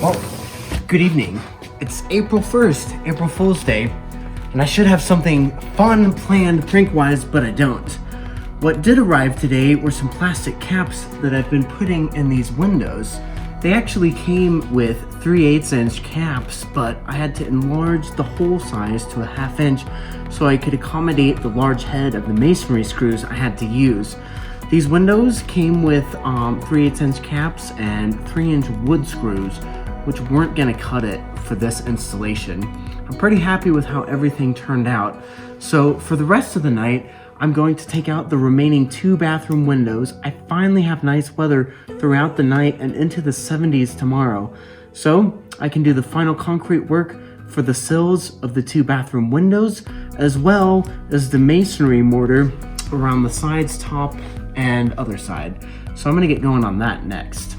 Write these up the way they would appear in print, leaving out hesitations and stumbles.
Well, good evening. It's April 1st, April Fool's Day, and I should have something fun planned prank-wise, but I don't. What did arrive today were some plastic caps that I've been putting in these windows. They actually came with 3/8 inch caps, but I had to enlarge the hole size to a 1/2 inch so I could accommodate the large head of the masonry screws I had to use. These windows came with 3/8 inch caps and 3-inch wood screws, which weren't gonna cut it for this installation. I'm pretty happy with how everything turned out. So for the rest of the night, I'm going to take out the remaining 2 bathroom windows. I finally have nice weather throughout the night and into the 70s tomorrow. So I can do the final concrete work for the sills of the 2 bathroom windows, as well as the masonry mortar around the sides, top, and other side. So I'm gonna get going on that next.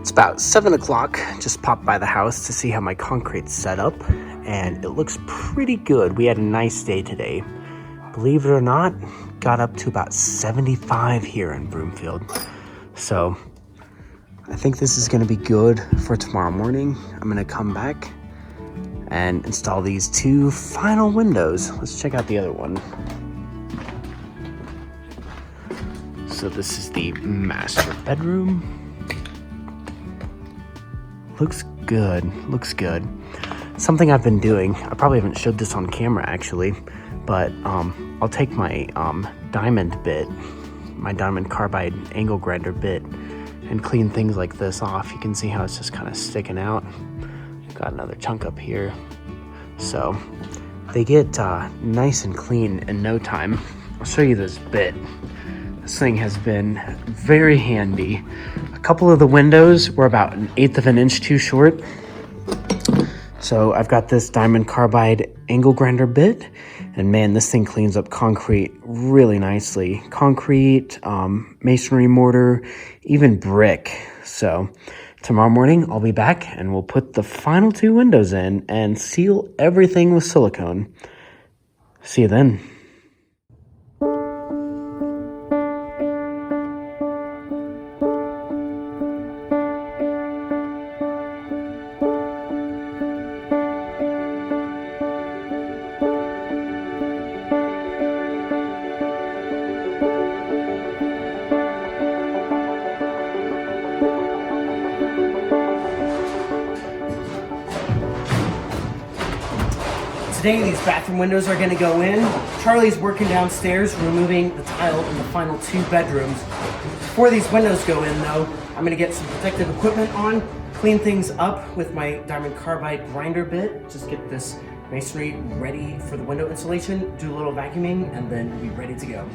About 7 o'clock, just popped by the house to see how my concrete's set up, and it looks pretty good. We had a nice day today. Believe it or not, got up to about 75 here in Broomfield. So I think this is gonna be good for tomorrow morning. I'm gonna come back and install these 2 final windows. Let's check out the other one. So this is the master bedroom. Looks good. Something I've been doing, I probably haven't showed this on camera actually, but I'll take my diamond bit, my diamond carbide angle grinder bit, and clean things like this off. You can see how it's just kind of sticking out. Got another chunk up here. So they get nice and clean in no time. I'll show you this bit. This thing has been very handy. A couple of the windows were about 1/8 of an inch too short. So I've got this diamond carbide angle grinder bit, and man, this thing cleans up concrete really nicely. Concrete, masonry mortar, even brick. So tomorrow morning I'll be back and we'll put the final 2 windows in and seal everything with silicone. See you then. today these bathroom windows are going to go in. Charlie's working downstairs, removing the tile in the final 2 bedrooms. Before these windows go in though, I'm going to get some protective equipment on, clean things up with my diamond carbide grinder bit, just get this masonry ready for the window installation, do a little vacuuming, and then we'll be ready to go.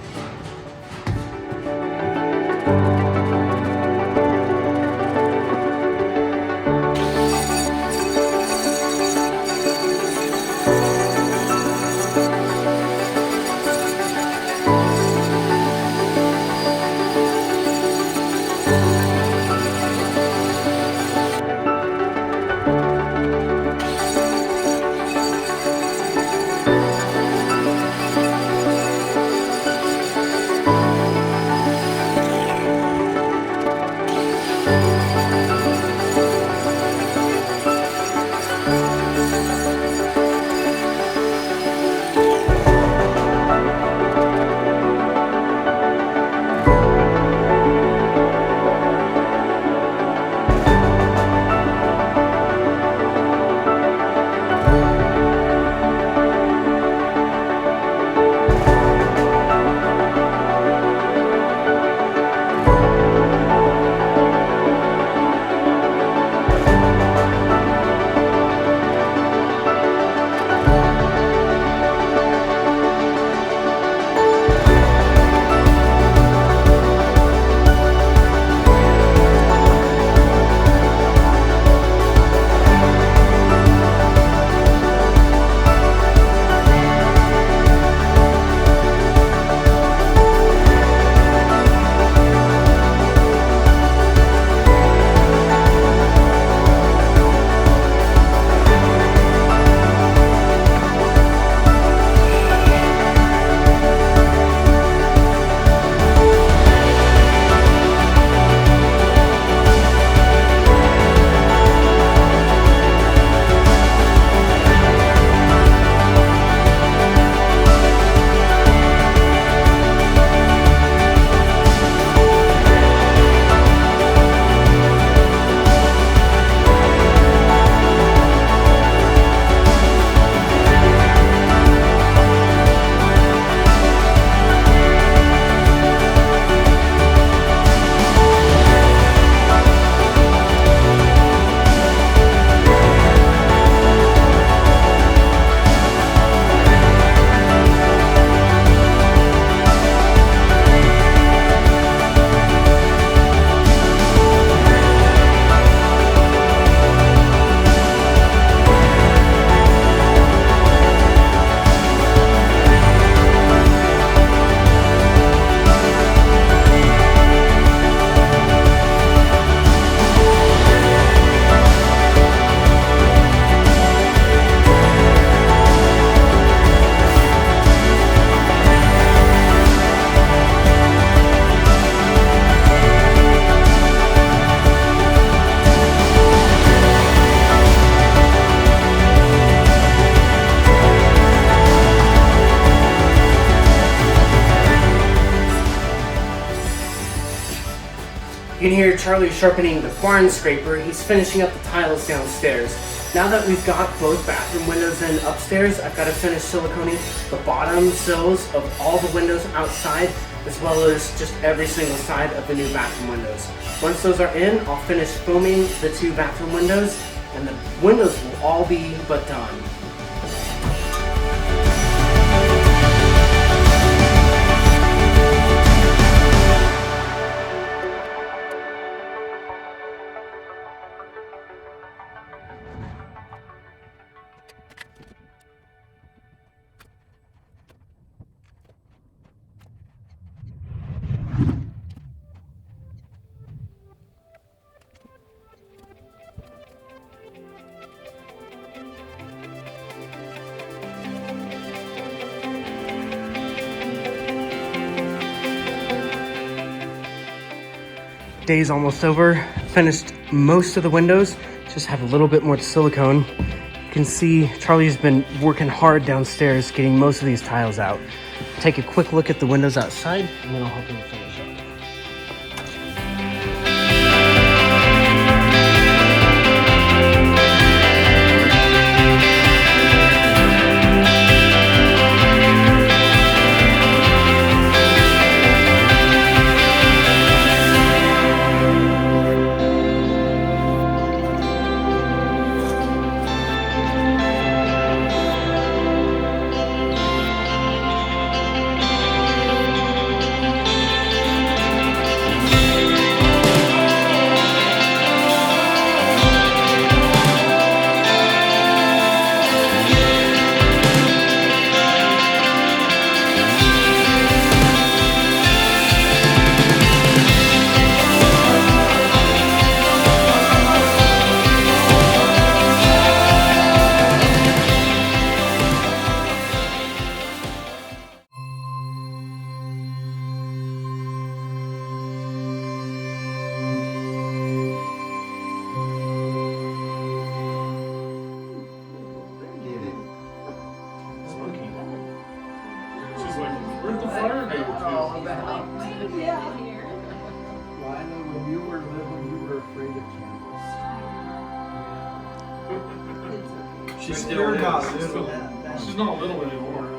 You can hear Charlie sharpening the barn scraper. He's finishing up the tiles downstairs. Now that we've got both bathroom windows in upstairs, I've got to finish siliconing the bottom sills of all the windows outside, as well as just every single side of the new bathroom windows. Once those are in, I'll finish foaming the 2 bathroom windows, and the windows will all be but done. Day's almost over. Finished most of the windows, just have a little bit more silicone. You can see Charlie's been working hard downstairs getting most of these tiles out. Take a quick look at the windows outside and then I'll help him finish up. She's Like, still you're is. not She's little. still- She's not little anymore.